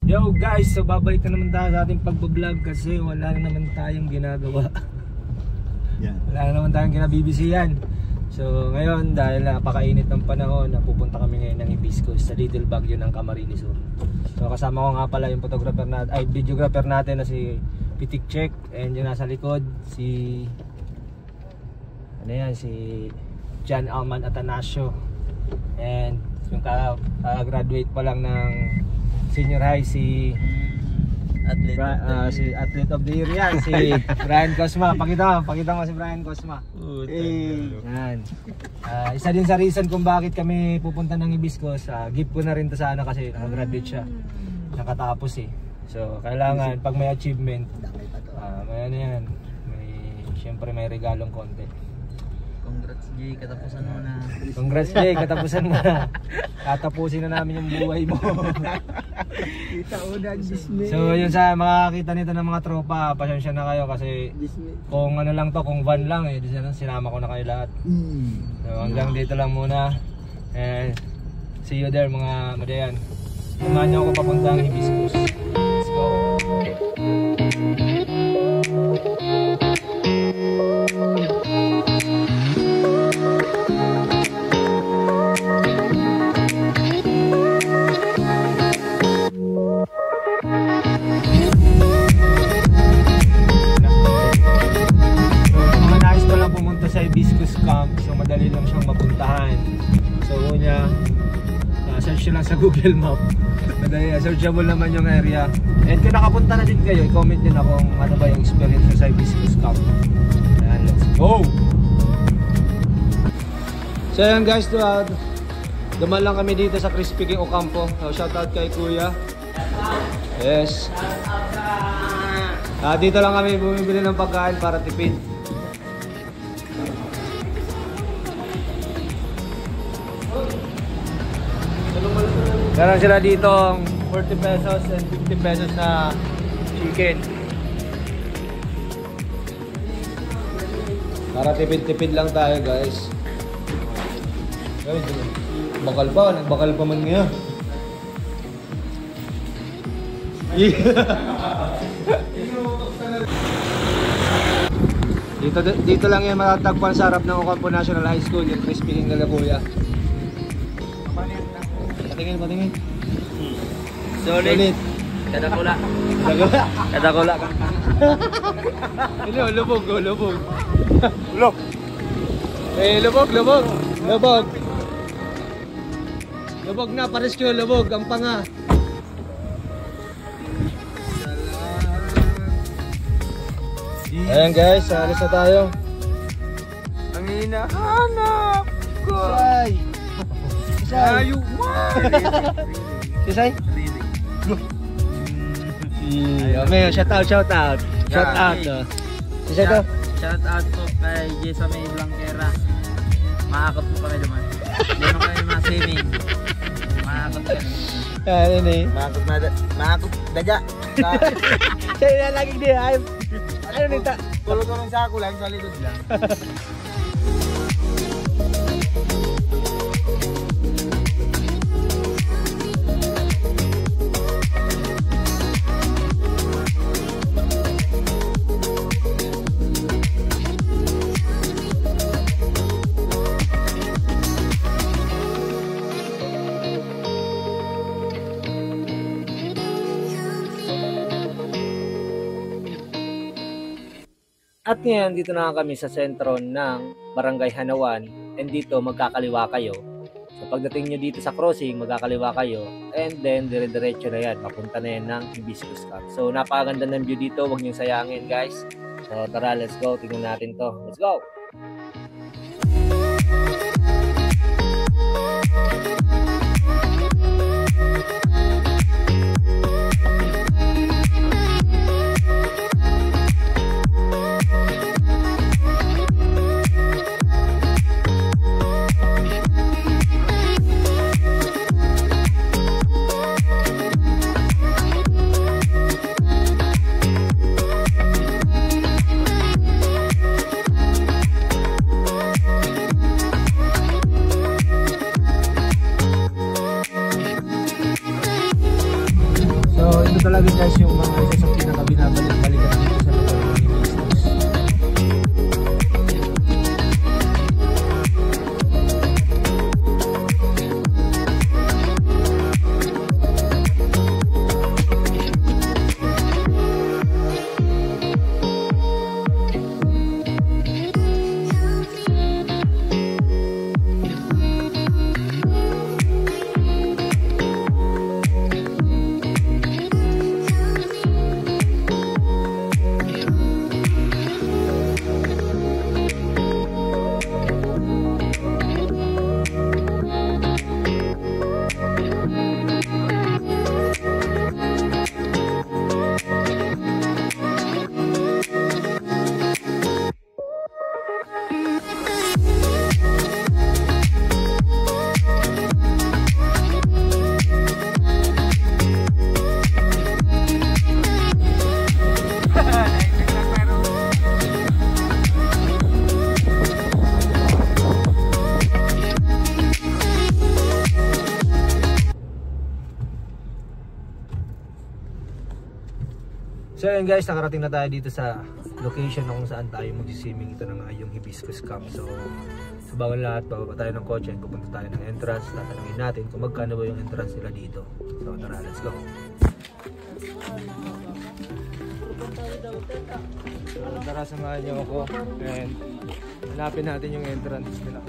Yo guys, so babalik na naman tayo sa ating pagbablog kasi wala na naman tayong ginagawa. Wala na naman tayong kinabibisihan. So ngayon dahil napakainit ng panahon, napupunta kami ngayon ng Hibiscus sa Little Baguio ng Camarines Sur. So kasama ko nga pala yung photographer natin, ay videographer natin na si Pitik Check, and yung nasa likod si si John Alman Atanasio, and yung graduate pa lang ng senior high si athlete of the year yan, si Brian Cosma. Pakita mo si Brian Cosma. Yan. Isa din sa reason kung bakit kami pupunta ng Hibiscus. Gift ko na rin to sana kasi nakagraduate siya, nakatapos eh. So kailangan pag may achievement, may ano yan, syempre may regalong konti. Congrats Jay, katapusan mo na. Congrats Jay, katapusan mo na. Katapusin na namin yung buhay mo. So yun, sa makakita nito ng mga tropa, pasensya na kayo kasi kung ano lang to, kung van lang eh, sinama ko na kayo lahat. So hanggang dito lang muna, and see you there mga madayan. Samahan niyo ako papunta ang Hibiscus. Let's go. Sa Hibiscus Camp, so madali lang siyang mapuntahan. So una, search nyo lang sa Google Map. Madali, searchable naman yung area. And kung nakapunta na din kayo, i-comment nyo na kung ano ba yung experience nyo sa Hibiscus Camp. Ayan, let's go! So ayan guys, duman lang kami dito sa Crispy King Ocampo. So, shoutout kay Kuya. Yes. Dito lang kami bumibili ng pagkain para tipid. Meron sila dito 40 pesos and 50 pesos na chicken. Para tipid-tipid lang tayo guys. Bakal pa, nagbakal pa man ngayon. Dito lang yung matatagpuan sa harap ng Ocampo National High School, yung Crispy King Galabuya. Patingin. Solid. Kadakula. Ka. Ano, lubog. Lubog. Lubog na, pares ko, lubog. Ang panga. Ayan guys, alis na tayo. Ang hinahanap ko. Say. Say. May shout out. Shout out. Shout out po kay Jessa May Blanquera. Maakot po kami naman. Meron kayo mga swimming. Maakot kami. Ano eh? Maakot daga. Siya na laging di ay. Ano nita? Tulog kami sa ako lang, sa likod lang. At ngayon, dito na kami sa sentro ng Barangay Hanawan, and dito magkakaliwa kayo. So pagdating nyo dito sa crossing, magkakaliwa kayo, and then dire-diretso na yan, papunta na yan ng Hibiscus Camp. So napakaganda ng view dito, huwag nyo sayangin guys. So tara, let's go, tingnan natin to. Let's go! ito talaga guys yung mga isa sa pinaka-binabalik-balikan dito sa lugar ng Hibiscus. So yun guys, nakarating na tayo dito sa location na kung saan tayo magsiswimming. Ito na nga yung Hibiscus Camp. So sa bawal lahat, bababa tayo ng kotse, pupunta tayo ng entrance, tatanungin natin kung magkano ba yung entrance nila dito. So tara, let's go. So tara, samahan niyo ako and hanapin natin yung entrance nila.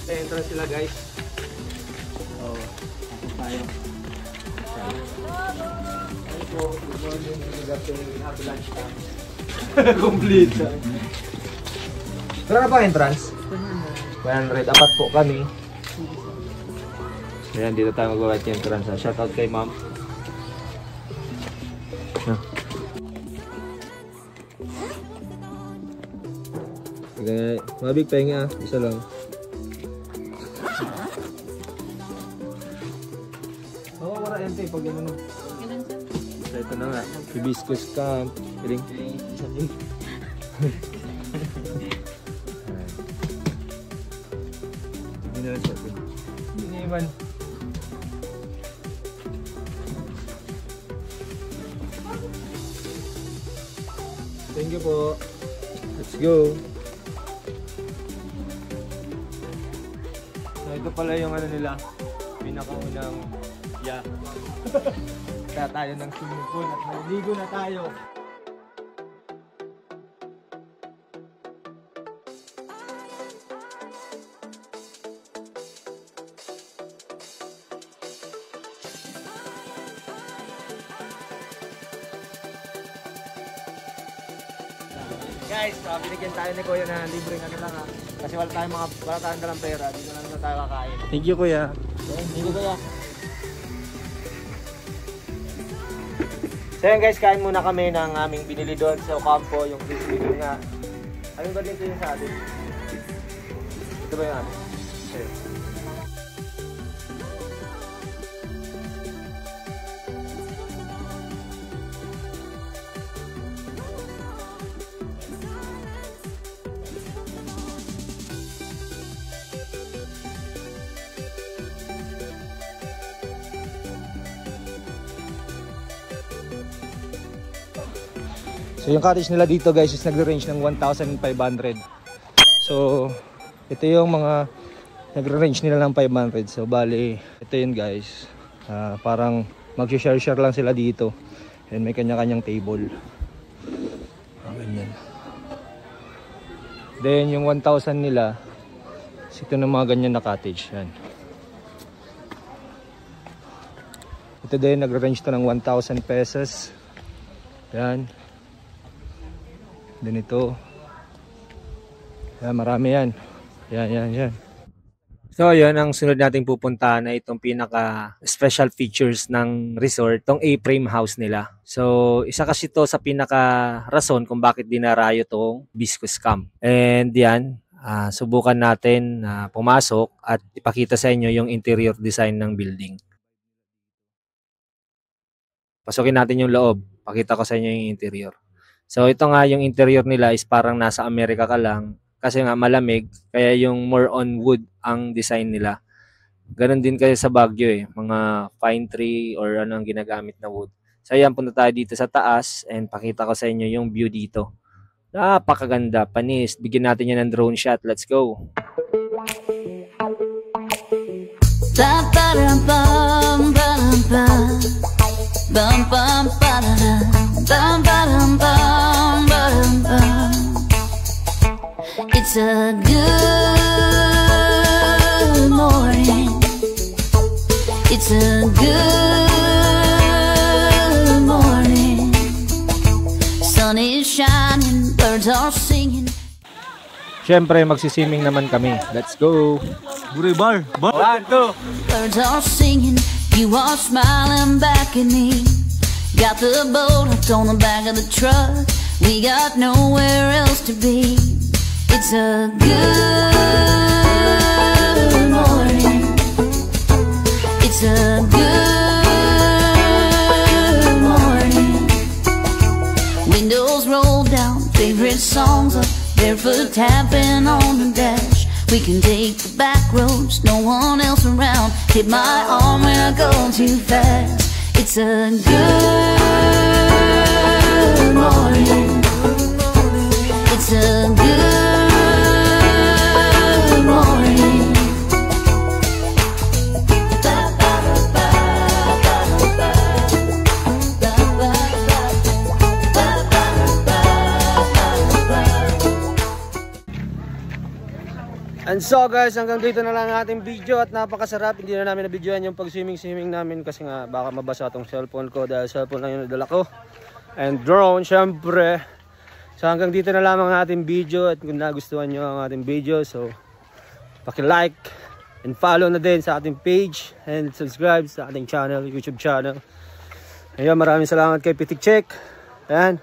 Sa entrance sila guys. Tayo. Good morning. Good afternoon. Happy lunch time. Complete. Wala na ba entrance? 100. Apat po kami. Ayan, dito tayo mag-white entrance. Shout out kay ma'am. Okay. Mabig pahinga. Isa lang. Ente pag ano. So ito na nga, Hibiscus Camp. Piling. Hindi na siya. Hindi naman. Thank you po. Let's go. So ito pala yung ano nila, pinakaunang kaya tayo ng swimming pool at naligo na tayo. Guys, binigyan tayo ni Kuya na libre na kita nga. Kasi wala tayong dalang pera, dito na lang tayo kakain. Thank you Kuya. Thank you Kuya. So yun guys, kain muna kami ng aming binili doon sa Ocampo, yung crispy nga. Ayun ba dito yung sa atin? Ito ba yung atin? Okay. So yung cottage nila dito guys is nagre-range ng 1,500. So ito yung mga nagre-range nila ng 500. So bali ito yun guys. Parang mag-share lang sila dito. And may kanya-kanyang table. Ganyan. Then yung 1,000 nila ito ng mga ganyan na cottage. Yan. Ito din nagre-range to ng 1,000 pesos. Yan. Then ito. Yan, marami yan. Yan. So yun, ang sunod nating pupuntahan na itong pinaka special features ng resort, itong A-frame house nila. So isa kasi ito sa pinaka rason kung bakit dinarayo itong Hibiscus Camp. And yan, subukan natin na pumasok at ipakita sa inyo yung interior design ng building. Pasukin natin yung loob, pakita ko sa inyo yung interior. So ito nga yung interior nila is parang nasa Amerika ka lang. kasi nga malamig, kaya yung more on wood ang design nila. Ganon din kasi sa Baguio eh, mga pine tree or ano ang ginagamit na wood. So ayan, punta tayo dito sa taas and pakita ko sa inyo yung view dito. Napakaganda, panis. Bigyan natin yan ng drone shot. Let's go! It's a good morning. It's a good morning. Sun is shining, birds are singing. Siyempre, magsiswimming naman kami. Let's go! Buri bar. 1, 2! Birds are singing, you are smiling back at me. Got the boat hooked on the back of the truck. We got nowhere else to be. It's a good morning. It's a good morning. Windows roll down, favorite songs up, barefoot tapping on the dash. We can take the back roads, no one else around. Hit my arm when I go too fast. It's a good morning. It's a good morning. And so guys, hanggang dito na lang ang ating video at napakasarap. Hindi na namin na-videoan yung pag-swimming namin kasi nga baka mabasa tong cellphone ko dahil cellphone lang yung nadala ko. And drone, syempre. So hanggang dito na lamang ang ating video at kung nagustuhan nyo ang ating video, so paki-like and follow na din sa ating page and subscribe sa ating channel, YouTube channel. Ayun, maraming salamat kay Pitik Check. Ayan,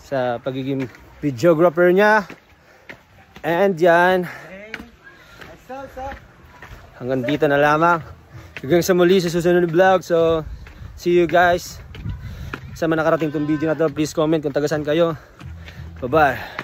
sa pagiging videographer niya. And yan, hanggang dito na lamang. Hanggang sa muli sa susunod na vlog. So, see you guys. Sa mga nakarating tong video na to, please comment kung taga saan kayo. Bye-bye.